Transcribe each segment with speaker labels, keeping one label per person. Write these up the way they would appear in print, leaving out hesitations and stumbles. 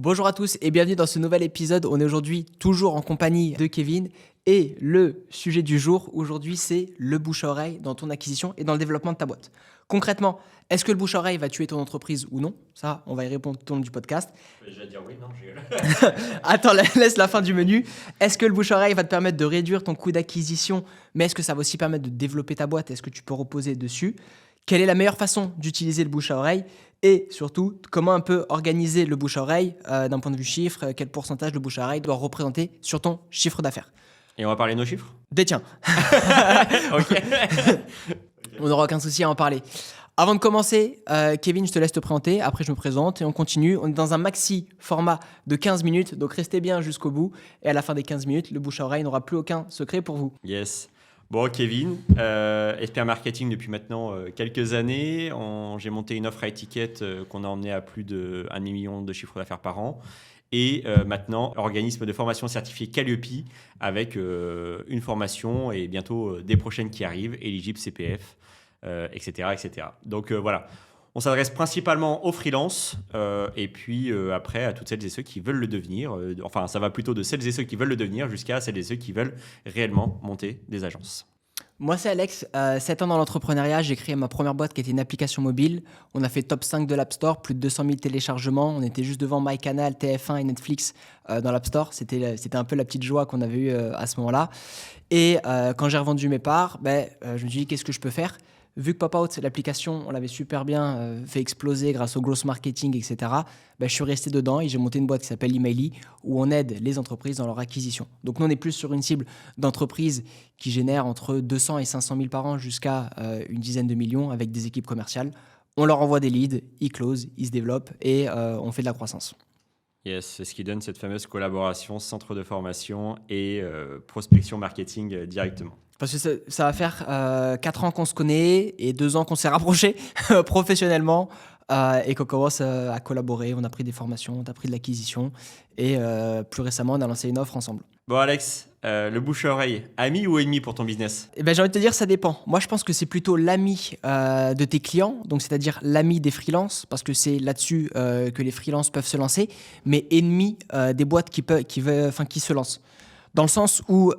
Speaker 1: Bonjour à tous et bienvenue dans ce nouvel épisode. On est aujourd'hui toujours en compagnie de Kevin et le sujet du jour aujourd'hui c'est le bouche-à-oreille dans ton acquisition et dans le développement de ta boîte. Concrètement, est-ce que le bouche-à-oreille va tuer ton entreprise ou non? Ça, on va y répondre tout au long du podcast.
Speaker 2: Je vais dire oui, non, j'ai...
Speaker 1: Attends, laisse la fin du menu. Est-ce que le bouche-à-oreille va te permettre de réduire ton coût d'acquisition, mais est-ce que ça va aussi permettre de développer ta boîte? Est-ce que tu peux reposer dessus? Quelle est la meilleure façon d'utiliser le bouche-à-oreille? Et surtout, comment un peu organiser le bouche-à-oreille d'un point de vue chiffre? Quel pourcentage le bouche-à-oreille doit représenter sur ton chiffre d'affaires?
Speaker 2: Et on va parler de nos chiffres?
Speaker 1: Des tiens.
Speaker 2: Ok.
Speaker 1: On n'aura aucun souci à en parler. Avant de commencer, Kevin, je te laisse te présenter. Après, je me présente et on continue. On est dans un maxi format de 15 minutes, donc restez bien jusqu'au bout. Et à la fin des 15 minutes, le bouche-à-oreille n'aura plus aucun secret pour vous.
Speaker 2: Yes. Bon, Kevin, expert marketing depuis maintenant quelques années. J'ai monté une offre à étiquette qu'on a emmenée à plus de 1 million de chiffre d'affaires par an. Et maintenant, organisme de formation certifié Calliope avec une formation et bientôt des prochaines qui arrivent, éligible CPF, etc., etc. Donc voilà, on s'adresse principalement aux freelances et puis après à toutes celles et ceux qui veulent le devenir. Enfin, ça va plutôt de celles et ceux qui veulent le devenir jusqu'à celles et ceux qui veulent réellement monter des agences.
Speaker 1: Moi, c'est Alex, 7 ans dans l'entrepreneuriat, j'ai créé ma première boîte qui était une application mobile. On a fait top 5 de l'App Store, plus de 200 000 téléchargements. On était juste devant MyCanal, TF1 et Netflix dans l'App Store. C'était un peu la petite joie qu'on avait eue à ce moment-là. Et quand j'ai revendu mes parts, je me suis dit, qu'est-ce que je peux faire? Vu que Pop-Out, l'application, on l'avait super bien fait exploser grâce au growth marketing, etc., je suis resté dedans et j'ai monté une boîte qui s'appelle Emaily où on aide les entreprises dans leur acquisition. Donc nous, on est plus sur une cible d'entreprises qui génèrent entre 200 et 500 000 par an jusqu'à une dizaine de millions avec des équipes commerciales. On leur envoie des leads, ils closent, ils se développent et on fait de la croissance.
Speaker 2: Yes, c'est ce qui donne cette fameuse collaboration centre de formation et prospection marketing directement.
Speaker 1: Parce que ça va faire 4 ans qu'on se connaît et 2 ans qu'on s'est rapprochés professionnellement et qu'on commence à collaborer. On a pris des formations, on a pris de l'acquisition et plus récemment, on a lancé une offre ensemble.
Speaker 2: Bon Alex, le bouche-à-oreille, ami ou ennemi pour ton business?
Speaker 1: J'ai envie de te dire, ça dépend. Moi, je pense que c'est plutôt l'ami de tes clients, donc c'est-à-dire l'ami des freelances, parce que c'est là-dessus que les freelances peuvent se lancer, mais ennemi des boîtes qui se lancent. Dans le sens où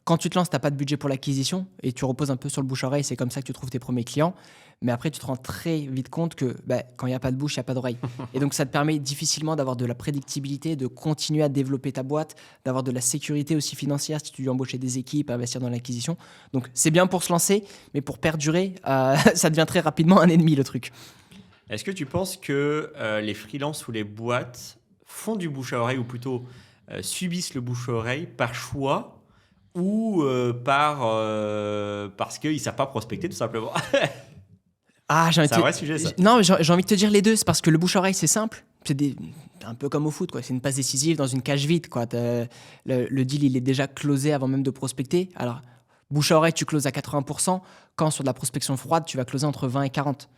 Speaker 1: quand tu te lances, tu n'as pas de budget pour l'acquisition et tu reposes un peu sur le bouche-à-oreille, c'est comme ça que tu trouves tes premiers clients. Mais après, tu te rends très vite compte que quand il n'y a pas de bouche, il n'y a pas d'oreille. Et donc, ça te permet difficilement d'avoir de la prédictibilité, de continuer à développer ta boîte, d'avoir de la sécurité aussi financière si tu dois embaucher des équipes, investir dans l'acquisition. Donc, c'est bien pour se lancer, mais pour perdurer, ça devient très rapidement un ennemi, le truc.
Speaker 2: Est-ce que tu penses que les freelances ou les boîtes font du bouche-à-oreille ou plutôt subissent le bouche-à-oreille par choix ou parce qu'ils ne savent pas prospecter tout simplement? C'est un vrai sujet, ça.
Speaker 1: Non, j'ai envie de te dire les deux. C'est parce que le bouche-à-oreille, c'est simple. C'est un peu comme au foot, quoi. C'est une passe décisive dans une cage vide, quoi. Le deal, il est déjà closé avant même de prospecter. Alors, bouche-à-oreille, tu closes à 80%. Quand sur de la prospection froide, tu vas closer entre 20 et 40.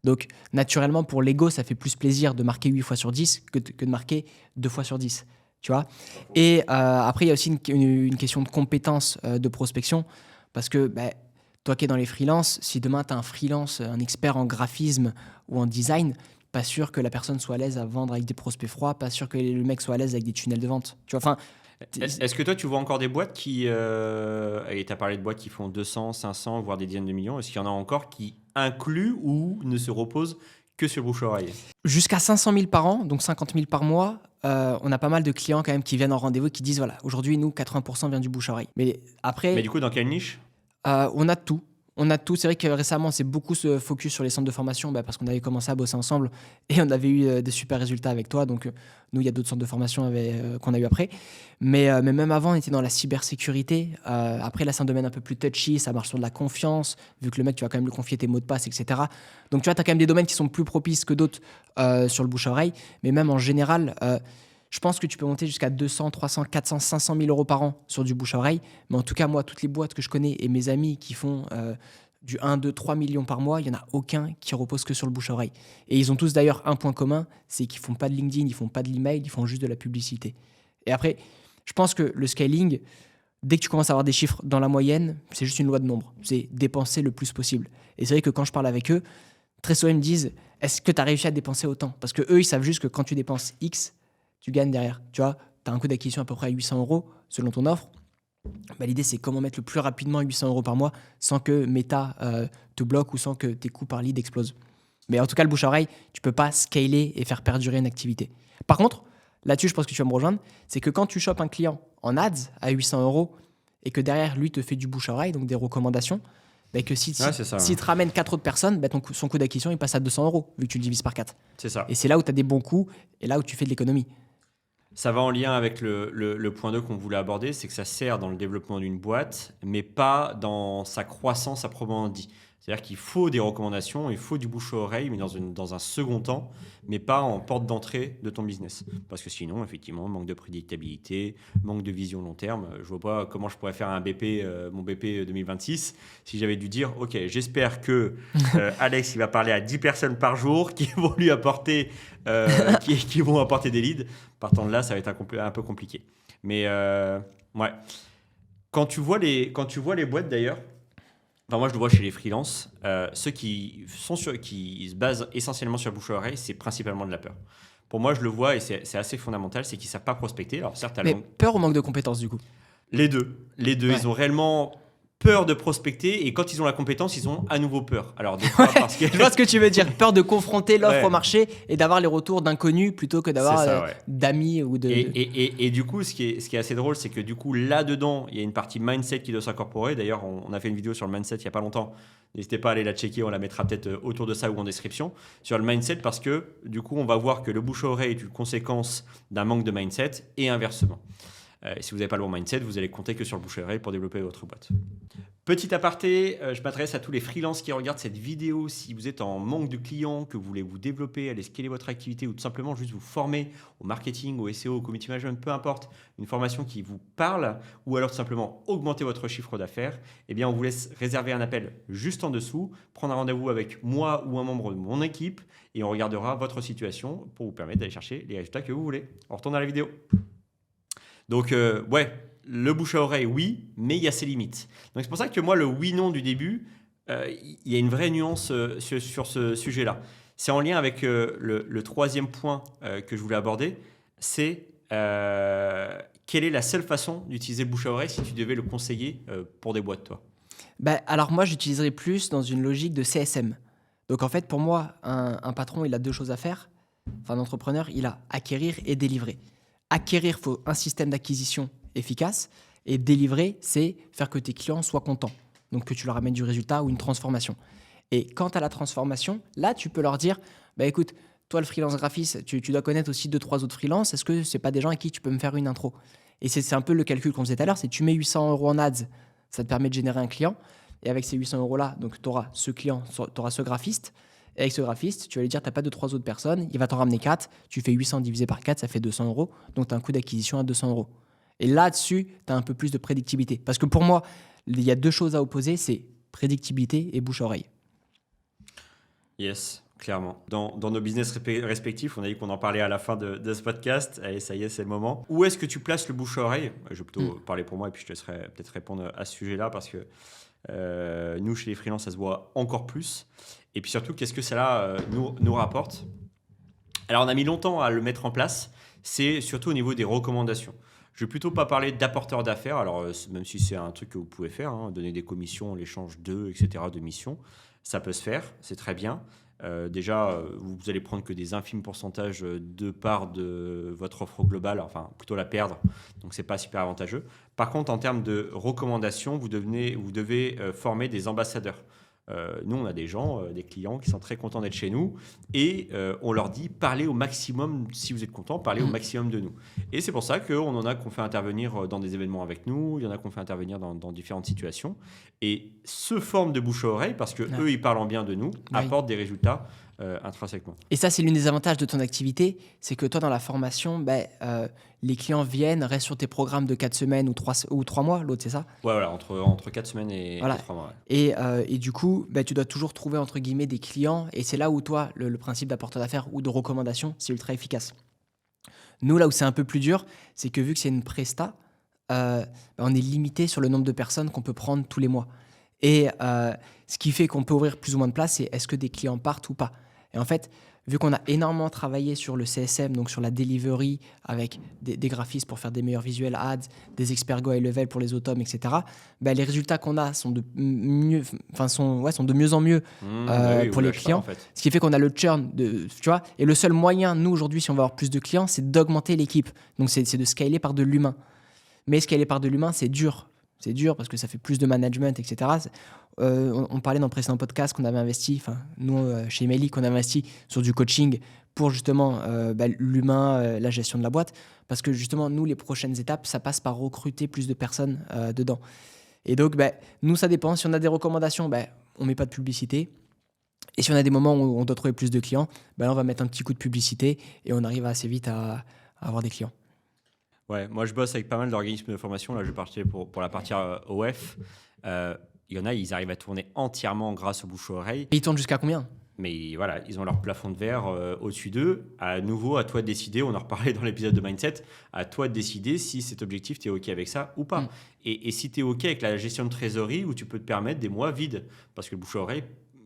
Speaker 1: Donc, naturellement, pour l'ego, ça fait plus plaisir de marquer 8 fois sur 10 que de marquer 2 fois sur 10. Tu vois. Et après, il y a aussi une question de compétence de prospection. Parce que toi qui es dans les freelances, si demain tu as un freelance, un expert en graphisme ou en design, pas sûr que la personne soit à l'aise à vendre avec des prospects froids, pas sûr que le mec soit à l'aise avec des tunnels de vente. Tu vois,
Speaker 2: Est-ce que toi, tu vois encore des boîtes qui... et tu as parlé de boîtes qui font 200, 500, voire des dizaines de millions. Est-ce qu'il y en a encore qui incluent ou ne se reposent que sur le bouche-à-oreille?
Speaker 1: Jusqu'à 500 000 par an, donc 50 000 par mois, on a pas mal de clients quand même qui viennent en rendez-vous qui disent, voilà, aujourd'hui, nous, 80% vient du bouche-à-oreille. Mais
Speaker 2: du coup, dans quelle niche?
Speaker 1: On a de tout. On a de tout. C'est vrai que récemment, on s'est beaucoup se focus sur les centres de formation parce qu'on avait commencé à bosser ensemble et on avait eu des super résultats avec toi. Donc, nous, il y a d'autres centres de formation qu'on a eu après. Mais même avant, on était dans la cybersécurité. Après, là, c'est un domaine un peu plus touchy. Ça marche sur de la confiance, vu que le mec, tu vas quand même lui confier tes mots de passe, etc. Donc, tu vois, tu as quand même des domaines qui sont plus propices que d'autres sur le bouche-à-oreille. Mais même en général... je pense que tu peux monter jusqu'à 200, 300, 400, 500 000 euros par an sur du bouche-à-oreille. Mais en tout cas, moi, toutes les boîtes que je connais et mes amis qui font du 1, 2, 3 millions par mois, il n'y en a aucun qui repose que sur le bouche-à-oreille. Et ils ont tous d'ailleurs un point commun, c'est qu'ils ne font pas de LinkedIn, ils ne font pas de l'email, ils font juste de la publicité. Et après, je pense que le scaling, dès que tu commences à avoir des chiffres dans la moyenne, c'est juste une loi de nombre. C'est dépenser le plus possible. Et c'est vrai que quand je parle avec eux, très souvent, ils me disent « Est-ce que tu as réussi à dépenser autant ?» Parce qu'eux, ils savent juste que quand tu dépenses X, tu gagnes derrière. Tu vois, tu as un coût d'acquisition à peu près à 800 euros selon ton offre. Bah, l'idée, c'est comment mettre le plus rapidement 800 euros par mois sans que Meta te bloque ou sans que tes coûts par lead explosent. Mais en tout cas, le bouche-à-oreille, tu peux pas scaler et faire perdurer une activité. Par contre, là-dessus, je pense que tu vas me rejoindre, c'est que quand tu chopes un client en ads à 800 euros et que derrière, lui, te fait du bouche-à-oreille, donc des recommandations, bah, que s'il te ramène 4 autres personnes, bah, son coût d'acquisition, il passe à 200 euros, vu que tu le divises par 4.
Speaker 2: C'est ça.
Speaker 1: Et c'est là où tu as des bons coûts et là où tu fais de l'économie.
Speaker 2: Ça va en lien avec le point 2 qu'on voulait aborder, c'est que ça sert dans le développement d'une boîte, mais pas dans sa croissance à proprement dit. C'est-à-dire qu'il faut des recommandations, il faut du bouche à oreille, mais dans un second temps, mais pas en porte d'entrée de ton business. Parce que sinon, effectivement, manque de prédictabilité, manque de vision long terme. Je vois pas comment je pourrais faire un BP, mon BP 2026, si j'avais dû dire, OK, j'espère que Alex, il va parler à 10 personnes par jour qui vont lui apporter, qui vont apporter des leads. Partant de là, ça va être un peu compliqué. Mais ouais. Quand tu vois les boîtes d'ailleurs, enfin, moi, je le vois chez les freelances. Ceux qui se basent essentiellement sur le bouche-à-oreille, c'est principalement de la peur. Pour moi, je le vois et c'est assez fondamental, c'est qu'ils ne savent pas prospecter. Alors, certes,
Speaker 1: Mais peur ou manque de compétences, du coup?
Speaker 2: Les deux. Ouais. Ils ont réellement peur de prospecter et quand ils ont la compétence, ils ont à nouveau peur. Alors, des fois, parce que...
Speaker 1: Je vois ce que tu veux dire. Peur de confronter l'offre au marché et d'avoir les retours d'inconnus plutôt que d'avoir d'amis ou de...
Speaker 2: Et du coup, ce qui est assez drôle, c'est que du coup, là-dedans, il y a une partie mindset qui doit s'incorporer. D'ailleurs, on a fait une vidéo sur le mindset il n'y a pas longtemps. N'hésitez pas à aller la checker, on la mettra peut-être autour de ça ou en description. Sur le mindset, parce que du coup, on va voir que le bouche-à-oreille est une conséquence d'un manque de mindset et inversement. Si vous n'avez pas le bon mindset, vous allez compter que sur le bouche-à-oreille pour développer votre boîte. Petit aparté, je m'adresse à tous les freelances qui regardent cette vidéo. Si vous êtes en manque de clients, que vous voulez vous développer, aller scaler votre activité ou tout simplement juste vous former au marketing, au SEO, au community management, peu importe, une formation qui vous parle ou alors tout simplement augmenter votre chiffre d'affaires, eh bien on vous laisse réserver un appel juste en dessous, prendre un rendez-vous avec moi ou un membre de mon équipe et on regardera votre situation pour vous permettre d'aller chercher les résultats que vous voulez. On retourne à la vidéo. Donc, le bouche à oreille, oui, mais il y a ses limites. Donc, c'est pour ça que moi, le oui-non du début, il y a une vraie nuance sur ce sujet-là. C'est en lien avec le troisième point que je voulais aborder, c'est quelle est la seule façon d'utiliser le bouche à oreille si tu devais le conseiller pour des boîtes, toi?
Speaker 1: Alors moi, j'utiliserais plus dans une logique de CSM. Donc en fait, pour moi, un patron, il a 2 choses à faire. Enfin, un entrepreneur, il a acquérir et délivrer. Acquérir, il faut un système d'acquisition efficace. Et délivrer, c'est faire que tes clients soient contents. Donc que tu leur amènes du résultat ou une transformation. Et quant à la transformation, là, tu peux leur dire, écoute, toi, le freelance graphiste, tu dois connaître aussi 2-3 autres freelances. Est-ce que ce n'est pas des gens à qui tu peux me faire une intro? Et c'est un peu le calcul qu'on faisait tout à l'heure, c'est tu mets 800 euros en ads, ça te permet de générer un client. Et avec ces 800 euros-là, donc tu auras ce client, tu auras ce graphiste. Et avec ce graphiste, tu vas lui dire, tu n'as pas 2-3 autres personnes, il va t'en ramener 4. Tu fais 800 divisé par 4, ça fait 200 euros. Donc, tu as un coût d'acquisition à 200 euros. Et là-dessus, tu as un peu plus de prédictibilité. Parce que pour moi, il y a 2 choses à opposer, c'est prédictibilité et bouche-oreille.
Speaker 2: Yes, clairement. Dans nos business respectifs, on a dit qu'on en parlait à la fin de ce podcast. Allez, ça y est, c'est le moment. Où est-ce que tu places le bouche-oreille? Je vais plutôt parler pour moi et puis je te laisserai peut-être répondre à ce sujet-là parce que nous, chez les freelances, ça se voit encore plus. Et puis surtout, qu'est-ce que cela nous rapporte? Alors, on a mis longtemps à le mettre en place. C'est surtout au niveau des recommandations. Je ne vais plutôt pas parler d'apporteurs d'affaires. Alors, même si c'est un truc que vous pouvez faire, donner des commissions, l'échange d'eux, etc., de missions, ça peut se faire, c'est très bien. Déjà, vous allez prendre que des infimes pourcentages de part de votre offre globale, enfin plutôt la perdre, donc c'est pas super avantageux. Par contre, en termes de recommandations, vous devez former des ambassadeurs. Nous, on a des gens, des clients qui sont très contents d'être chez nous et on leur dit parlez au maximum, si vous êtes content, parlez au maximum de nous. Et c'est pour ça qu'on en a qu'on fait intervenir dans des événements avec nous, il y en a qu'on fait intervenir dans différentes situations. Et ce forme de bouche à oreille, parce qu'eux, ils parlent en bien de nous, apporte des résultats intrinsèquement.
Speaker 1: Et ça, c'est l'une des avantages de ton activité, c'est que toi, dans la formation, les clients viennent, restent sur tes programmes de 4 semaines ou 3 mois, l'autre, c'est ça?
Speaker 2: Ouais, voilà, entre 4 semaines et 3 mois. Ouais.
Speaker 1: Et du coup, tu dois toujours trouver, entre guillemets, des clients, et c'est là où toi, le principe d'apporteur d'affaires ou de recommandation, c'est ultra efficace. Nous, là où c'est un peu plus dur, c'est que vu que c'est une presta, on est limité sur le nombre de personnes qu'on peut prendre tous les mois. Et ce qui fait qu'on peut ouvrir plus ou moins de place, c'est est-ce que des clients partent ou pas. Et en fait, vu qu'on a énormément travaillé sur le CSM, donc sur la delivery, avec des graphistes pour faire des meilleurs visuels ads, des experts Go high level pour les automnes, etc., les résultats qu'on a sont de mieux, sont de mieux en mieux
Speaker 2: Bah oui,
Speaker 1: pour
Speaker 2: vous
Speaker 1: les
Speaker 2: lâchez pas,
Speaker 1: clients.
Speaker 2: en fait.
Speaker 1: Ce qui fait qu'on a le churn, tu vois. Et le seul moyen, nous, aujourd'hui, si on veut avoir plus de clients, c'est d'augmenter l'équipe. Donc, c'est de scaler par de l'humain. Mais scaler par de l'humain, c'est dur. C'est dur parce que ça fait plus de management, etc. On parlait dans le précédent podcast qu'on avait investi, nous, chez Meli, qu'on a investi sur du coaching pour justement l'humain, la gestion de la boîte. Parce que justement, nous, les prochaines étapes, ça passe par recruter plus de personnes dedans. Et donc, nous, ça dépend. Si on a des recommandations, on ne met pas de publicité. Et si on a des moments où on doit trouver plus de clients, là, on va mettre un petit coup de publicité et on arrive assez vite à avoir des clients.
Speaker 2: Ouais, moi je bosse avec pas mal d'organismes de formation. Là, je vais partir pour la partie OF. Il y en a, ils arrivent à tourner entièrement grâce au bouche-oreille.
Speaker 1: Et ils tournent jusqu'à combien ?
Speaker 2: Mais voilà, ils ont leur plafond de verre au-dessus d'eux. À nouveau, à toi de décider. On en reparlait dans l'épisode de Mindset. À toi de décider si cet objectif, tu es OK avec ça ou pas. Et si tu es OK avec la gestion de trésorerie où tu peux te permettre des mois vides. Parce que le bouche-oreille,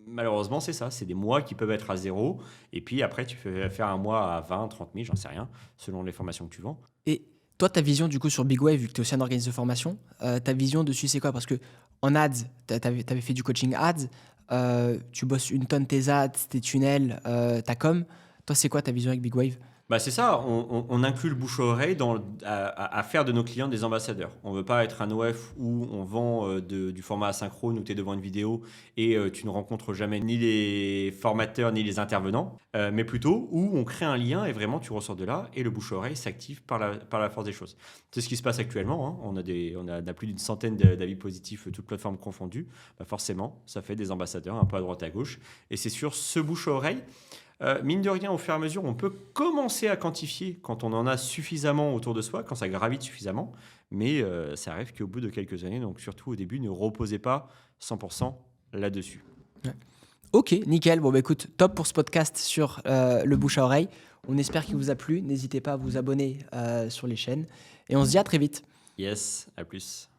Speaker 2: malheureusement, c'est ça. C'est des mois qui peuvent être à zéro. Et puis après, tu peux faire un mois à 20, 30 000, j'en sais rien, selon les formations que tu vends.
Speaker 1: Et toi, ta vision du coup sur Big Wave, vu que tu es aussi un organisme de formation, ta vision dessus, c'est quoi ? Parce que en ads, tu avais fait du coaching ads, tu bosses une tonne tes ads, tes tunnels, ta com. Toi, c'est quoi ta vision avec Big Wave ?
Speaker 2: C'est ça, on inclut le bouche-à-oreille à faire de nos clients des ambassadeurs. On ne veut pas être un OF où on vend du format asynchrone où tu es devant une vidéo et tu ne rencontres jamais ni les formateurs ni les intervenants, mais plutôt où on crée un lien et vraiment tu ressors de là et le bouche-à-oreille s'active par la force des choses. C'est ce qui se passe actuellement, hein. On a plus d'une centaine d'avis positifs, toutes plateformes confondues. Forcément, ça fait des ambassadeurs un peu à droite à gauche. Et c'est sur ce bouche-à-oreille. Mine de rien, au fur et à mesure, on peut commencer à quantifier quand on en a suffisamment autour de soi, quand ça gravite suffisamment, mais ça arrive qu'au bout de quelques années, donc surtout au début, ne reposez pas 100% là-dessus.
Speaker 1: Ouais. Ok, nickel. Bon, écoute, top pour ce podcast sur le bouche à oreille. On espère qu'il vous a plu. N'hésitez pas à vous abonner sur les chaînes. Et on se dit à très vite.
Speaker 2: Yes, à plus.